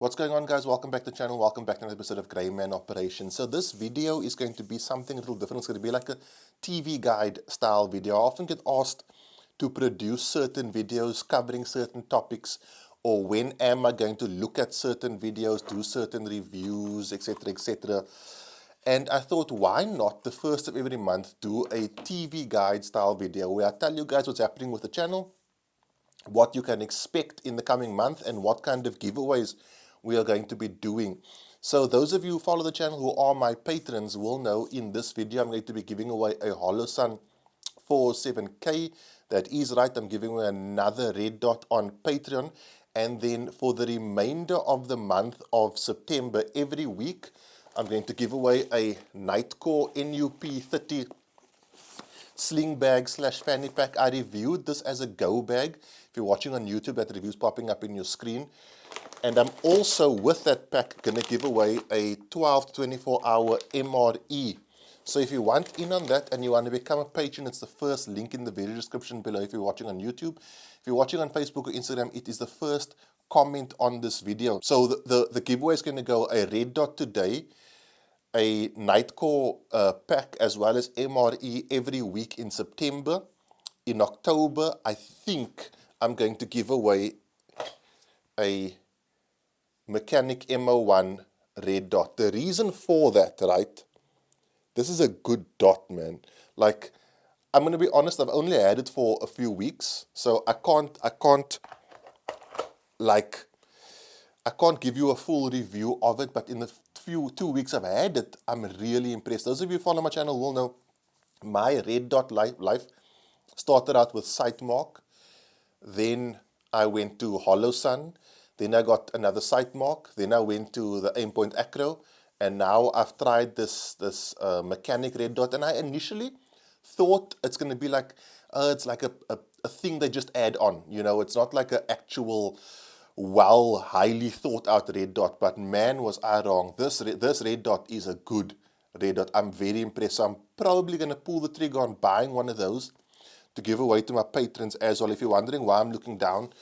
What's going on, guys? Welcome back to the channel. Welcome back to another episode of Grey Man Operation. So this video is going to be something a little different. It's going to be like a TV guide style video. I often get asked to produce certain videos covering certain topics, or when am I going to look at certain videos, do certain reviews, etc, etc. And I thought, why not the first of every month do a TV guide style video where I tell you guys what's happening with the channel, what you can expect in the coming month, and what kind of giveaways we are going to be doing. So those of you who follow the channel who are my patrons will know in this video I'm going to be giving away a Holosun 407K. That is right, I'm giving away another red dot on Patreon. And then for the remainder of the month of September, every week I'm going to give away a Nightcore NUP 30 sling bag slash fanny pack. I reviewed this as a go bag. If you're watching on YouTube, that review's popping up in your screen. And I'm also, with that pack, going to give away a 12 to 24 hour MRE. So if you want in on that and you want to become a patron, it's the first link in the video description below if you're watching on YouTube. If you're watching on Facebook or Instagram, it is the first comment on this video. So the giveaway is going to go a red dot today, a Nightcore pack, as well as MRE every week in September. In October, I think I'm going to give away a Mechanic MO1 red dot. The reason for that, right? This is a good dot, man. Like, I'm going to be honest, I've only had it for a few weeks, so I can't give you a full review of it, but in the 2 weeks I've had it, I'm really impressed. Those of you who follow my channel will know my red dot life started out with Sightmark, then I went to Holosun, then I got another Sightmark, then I went to the Aimpoint Acro, and now I've tried this Mechanic red dot. And I initially thought it's going to be like, it's like a thing they just add on, you know, it's not like an actual highly thought out red dot. But man, was I wrong. This red dot is a good red dot. I'm very impressed. So I'm probably going to pull the trigger on buying one of those to give away to my patrons as well. If you're wondering why I'm looking down,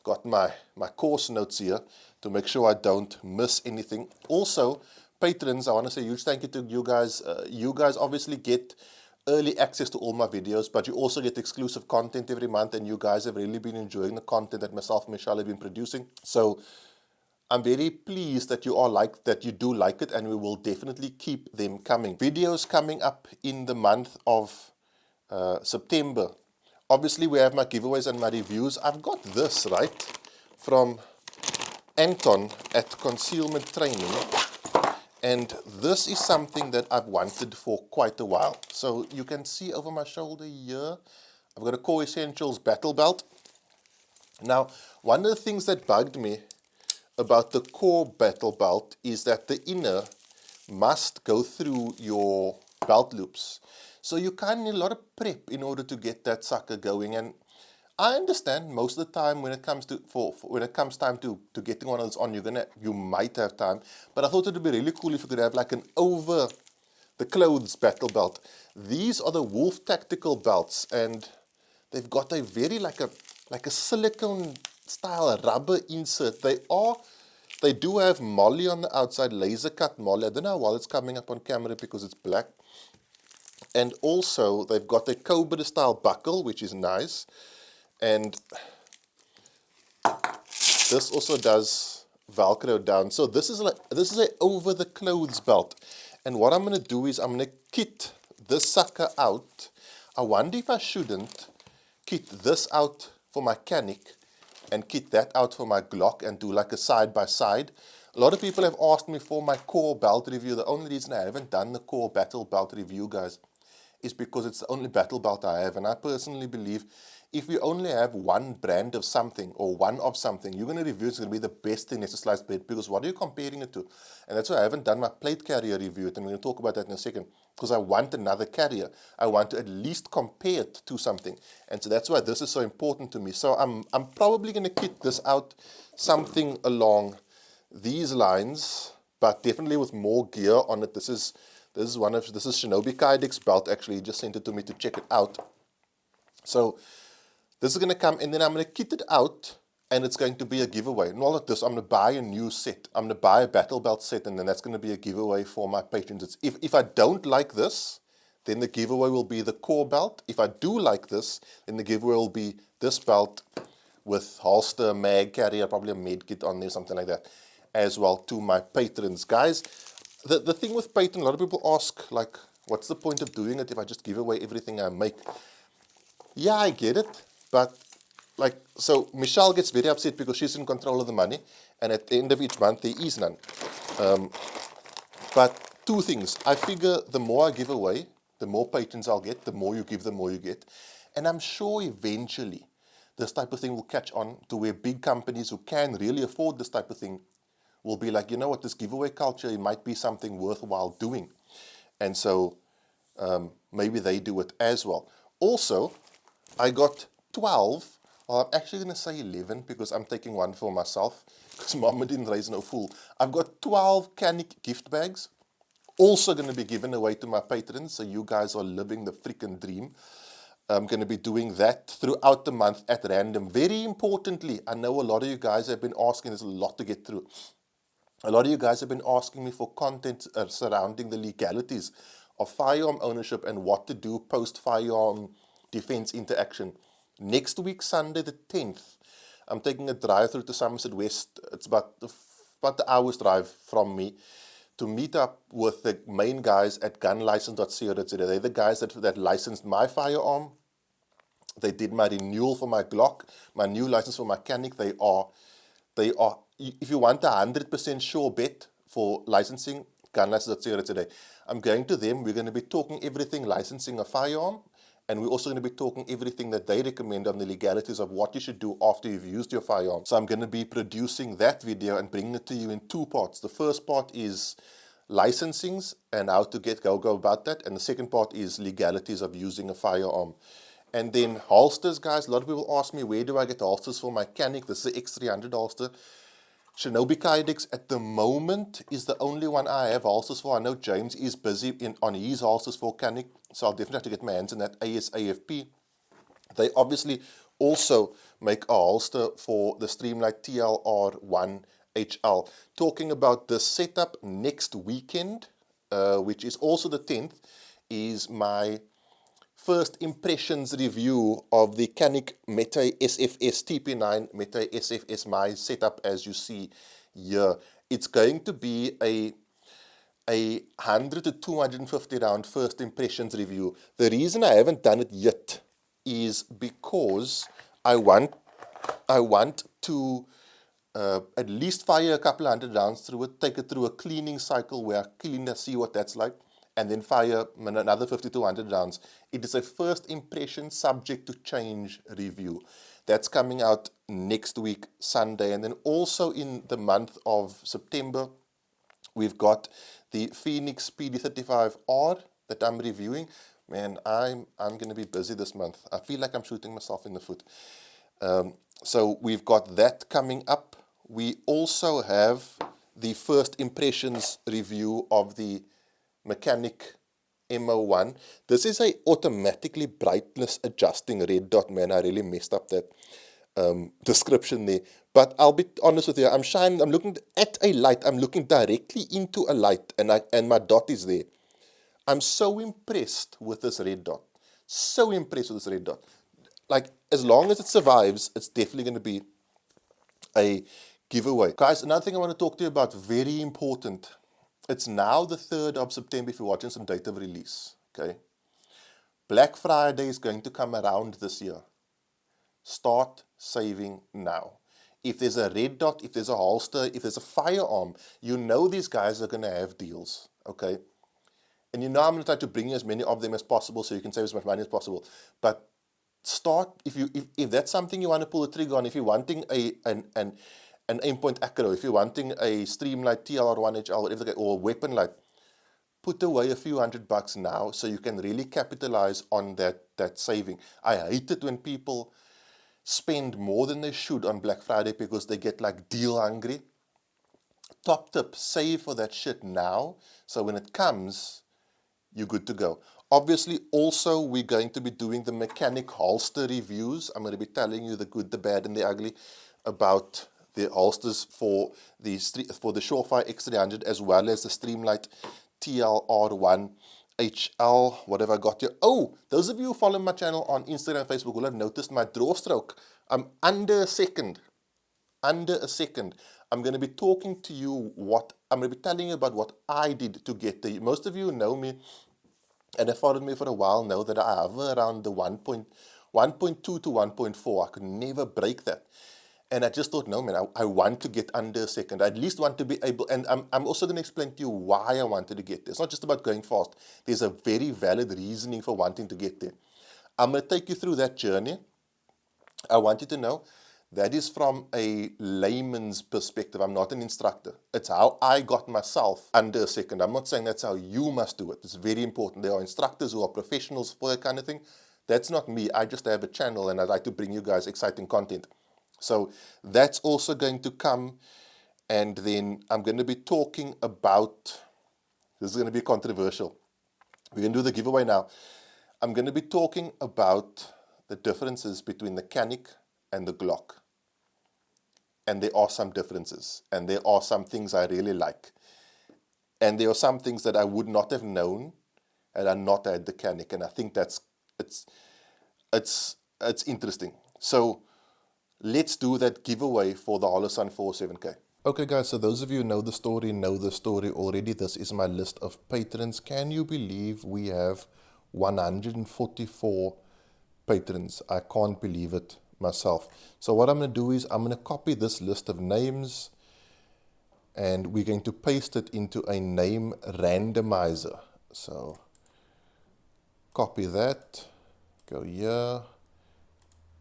got my course notes here to make sure I don't miss anything. Also, patrons, I want to say a huge thank you to you guys. You guys obviously get early access to all my videos, but you also get exclusive content every month, and you guys have really been enjoying the content that myself and Michelle have been producing. So I'm very pleased that you do like it, and we will definitely keep them coming. Videos coming up in the month of September. Obviously, we have my giveaways and my reviews. I've got this, right, from Anton at Concealment Training. And this is something that I've wanted for quite a while. So you can see over my shoulder here, I've got a Core Essentials battle belt. Now, one of the things that bugged me about the Core battle belt is that the inner must go through your belt loops. So you kind of need a lot of prep in order to get that sucker going. And I understand most of the time when it comes to time to getting one of those on, you might have time. But I thought it would be really cool if you could have like an over the clothes battle belt. These are the Wolf Tactical belts, and they've got a very like a silicone style rubber insert. They do have molly on the outside, laser cut molly. I don't know how well it's coming up on camera because it's black. And also they've got a Cobra style buckle, which is nice. And this also does Velcro down. So this is a over the clothes belt. And what I'm going to do is I'm going to kit this sucker out. I wonder if I shouldn't kit this out for my Canic and kit that out for my Glock and do like a side by side. A lot of people have asked me for my Core belt review. The only reason I haven't done the Core battle belt review, guys, is because it's the only battle belt I have. And I personally believe if you only have one brand of something or one of something, you're going to review it's going to be the best thing next to sliced bread, because what are you comparing it to? And that's why I haven't done my plate carrier review, and we're going to talk about that in a second, because I want another carrier. I want to at least compare it to something. And so that's why this is so important to me. So I'm probably going to kit this out something along these lines, but definitely with more gear on it. This is Shinobi Kaidek's belt. Actually, he just sent it to me to check it out. So this is going to come, and then I'm going to kit it out and it's going to be a giveaway. Not like this, I'm going to buy a new set. I'm going to buy a battle belt set, and then that's going to be a giveaway for my patrons. If I don't like this, then the giveaway will be the core belt. If I do like this, then the giveaway will be this belt with holster, mag carrier, probably a med kit on there, something like that, as well to my patrons. Guys, the thing with Patreon, a lot of people ask, like, what's the point of doing it if I just give away everything I make? Yeah, I get it, but like, so Michelle gets very upset because she's in control of the money, and at the end of each month there is none. But two things. I figure the more I give away, the more patrons I'll get, the more you give, the more you get. And I'm sure eventually this type of thing will catch on to where big companies who can really afford this type of thing will be like, you know what, this giveaway culture, it might be something worthwhile doing. And so maybe they do it as well. Also, I got 12, well, I'm actually going to say 11 because I'm taking one for myself because Mama didn't raise no fool. I've got 12 Canik gift bags, also going to be given away to my patrons, so you guys are living the freaking dream. I'm going to be doing that throughout the month at random. Very importantly, I know a lot of you guys have been asking, there's a lot to get through. A lot of you guys have been asking me for content surrounding the legalities of firearm ownership and what to do post-firearm defense interaction. Next week, Sunday the 10th, I'm taking a drive through to Somerset West. It's about the hour's drive from me to meet up with the main guys at gunlicense.co.za. They're the guys that licensed my firearm. They did my renewal for my Glock, my new license for my Canik. They are, if you want a 100% sure bet for licensing, gunlicense.co.za. I'm going to them. We're going to be talking everything licensing a firearm, and we're also going to be talking everything that they recommend on the legalities of what you should do after you've used your firearm. So I'm going to be producing that video and bringing it to you in two parts. The first part is licensings and how to go about that, and the second part is legalities of using a firearm. And then holsters, guys. A lot of people ask me, where do I get holsters for my Canik? This is the X300 holster. Shinobi Kydex at the moment is the only one I have holsters for. I know James is busy on his holsters for Canik, so I'll definitely have to get my hands on that ASAFP. They obviously also make a holster for the Streamlight TLR1 HL. Talking about the setup next weekend, which is also the 10th, is my first impressions review of the Canik Mete SFS TP9 Mete SFS, my setup as you see here. It's going to be a 100 to 250 round first impressions review. The reason I haven't done it yet is because I want to at least fire a couple of 100 rounds through it, take it through a cleaning cycle where I clean it, see what that's like, and then fire another 50 to 100 rounds. It is a first impression subject to change review. That's coming out next week, Sunday. And then also in the month of September, we've got the Phoenix PD35R that I'm reviewing. Man, I'm going to be busy this month. I feel like I'm shooting myself in the foot. So we've got that coming up. We also have the first impressions review of the Mechanic MO1. This is a automatically brightness adjusting red dot. Man, I really messed up that description there. But I'll be honest with you, I'm looking at a light, I'm looking directly into a light, and my dot is there. I'm so impressed with this red dot. So impressed with this red dot. Like, as long as it survives, it's definitely going to be a giveaway. Guys, another thing I want to talk to you about, very important. It's now the 3rd of September if you're watching some date of release, okay? Black Friday is going to come around this year. Start saving now. If there's a red dot, if there's a holster, if there's a firearm, you know these guys are going to have deals, okay? And you know I'm going to try to bring you as many of them as possible so you can save as much money as possible. But start, if that's something you want to pull the trigger on, if you're wanting an aimpoint acro, if you're wanting a Streamlight TLR1 HL, whatever, or a weapon light, put away a few $100 now so you can really capitalize on that saving. I hate it when people spend more than they should on Black Friday because they get like deal hungry. Top tip, save for that shit now, so when it comes, you're good to go. Obviously, also, we're going to be doing the Mechanic holster reviews. I'm going to be telling you the good, the bad, and the ugly. about the holsters for the Surefire X300 as well as the Streamlight TLR1 HL. What have I got here? Oh, those of you who follow my channel on Instagram and Facebook will have noticed my draw stroke. I'm under a second. Under a second. I'm going to be talking to you I'm going to be telling you about what I did to get there. Most of you who know me and have followed me for a while know that I hover around the 1.2 to 1.4. I could never break that. And I just thought, no, man, I want to get under a second. I at least want to be able, and I'm also going to explain to you why I wanted to get there. It's not just about going fast. There's a very valid reasoning for wanting to get there. I'm going to take you through that journey. I want you to know that is from a layman's perspective. I'm not an instructor. It's how I got myself under a second. I'm not saying that's how you must do it. It's very important. There are instructors who are professionals for that kind of thing. That's not me. I just have a channel and I like to bring you guys exciting content. So that's also going to come, and then I'm going to be talking about, this is going to be controversial. We're going to do the giveaway now. I'm going to be talking about the differences between the Canik and the Glock. And there are some differences, and there are some things I really like. And there are some things that I would not have known had I not had the Canik, and I think it's interesting. So let's do that giveaway for the Holosun 47K. Okay guys, so those of you who know the story already. This is my list of patrons. Can you believe we have 144 patrons? I can't believe it myself. So what I'm going to do is I'm going to copy this list of names and we're going to paste it into a name randomizer. So copy that, go here,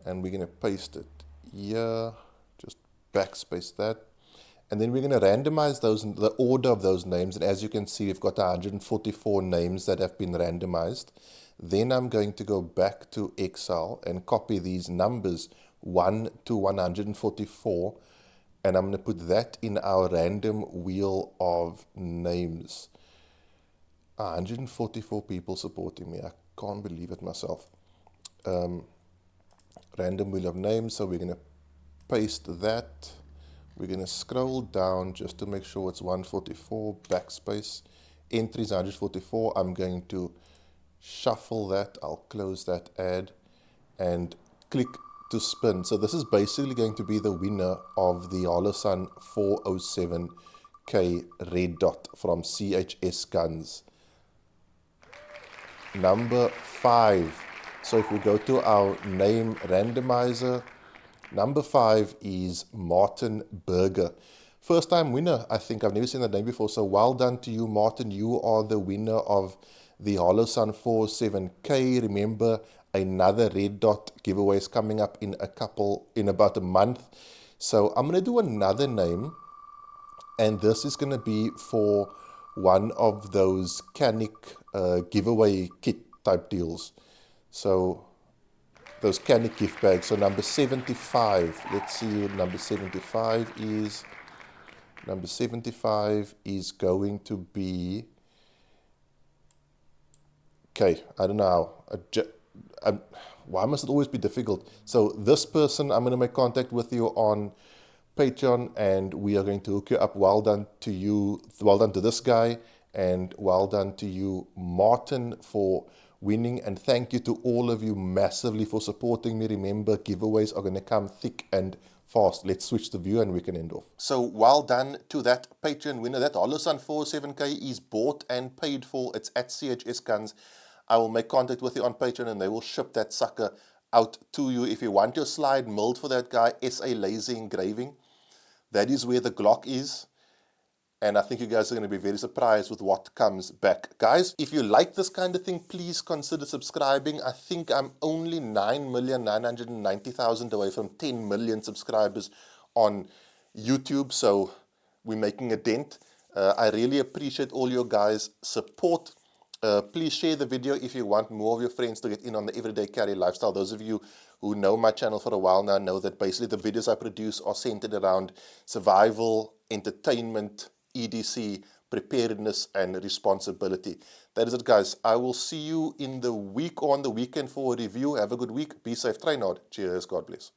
and we're going to paste it here, just backspace that, and then we're going to randomize the order of those names. And as you can see, we've got 144 names that have been randomized. Then I'm going to go back to Excel and copy these numbers 1 to 144, and I'm going to put that in our random wheel of names. 144 people supporting me. I can't believe it myself. Random wheel of names, so we're going to paste that. We're going to scroll down just to make sure it's 144, backspace, entries 144. I'm going to shuffle that. I'll close that ad and click to spin. So this is basically going to be the winner of the Holosun 407K Red Dot from CHS Guns. Number 5. So if we go to our name randomizer, number 5 is Martin Berger. First time winner, I think. I've never seen that name before. So well done to you, Martin. You are the winner of the Holosun 47K. Remember, another Red Dot giveaway is coming up in about a month. So I'm going to do another name, and this is going to be for one of those Canik giveaway kit type deals. So those Canik gift bags. So number 75. Let's see what number 75 is. Number 75 is going to be, okay, I don't know how. Why must it always be difficult? So this person, I'm going to make contact with you on Patreon, and we are going to hook you up. Well done to you. Well done to this guy, and well done to you, Martin, for winning. And thank you to all of you massively for supporting me. Remember, giveaways are going to come thick and fast. Let's switch the view and we can end off. So well done to that Patreon winner. That Holosun 47K is bought and paid for. It's at CHS Guns. I will make contact with you on Patreon and they will ship that sucker out to you. If you want your slide milled for that guy, SA Laser Engraving, that is where the Glock is. And I think you guys are going to be very surprised with what comes back. Guys, if you like this kind of thing, please consider subscribing. I think I'm only 9,990,000 away from 10 million subscribers on YouTube. So we're making a dent. I really appreciate all your guys' support. Please share the video if you want more of your friends to get in on the everyday carry lifestyle. Those of you who know my channel for a while now know that basically the videos I produce are centered around survival, entertainment, EDC, preparedness, and responsibility. That is it, guys. I will see you in the week or on the weekend for a review. Have a good week. Be safe. Train hard. Cheers. God bless.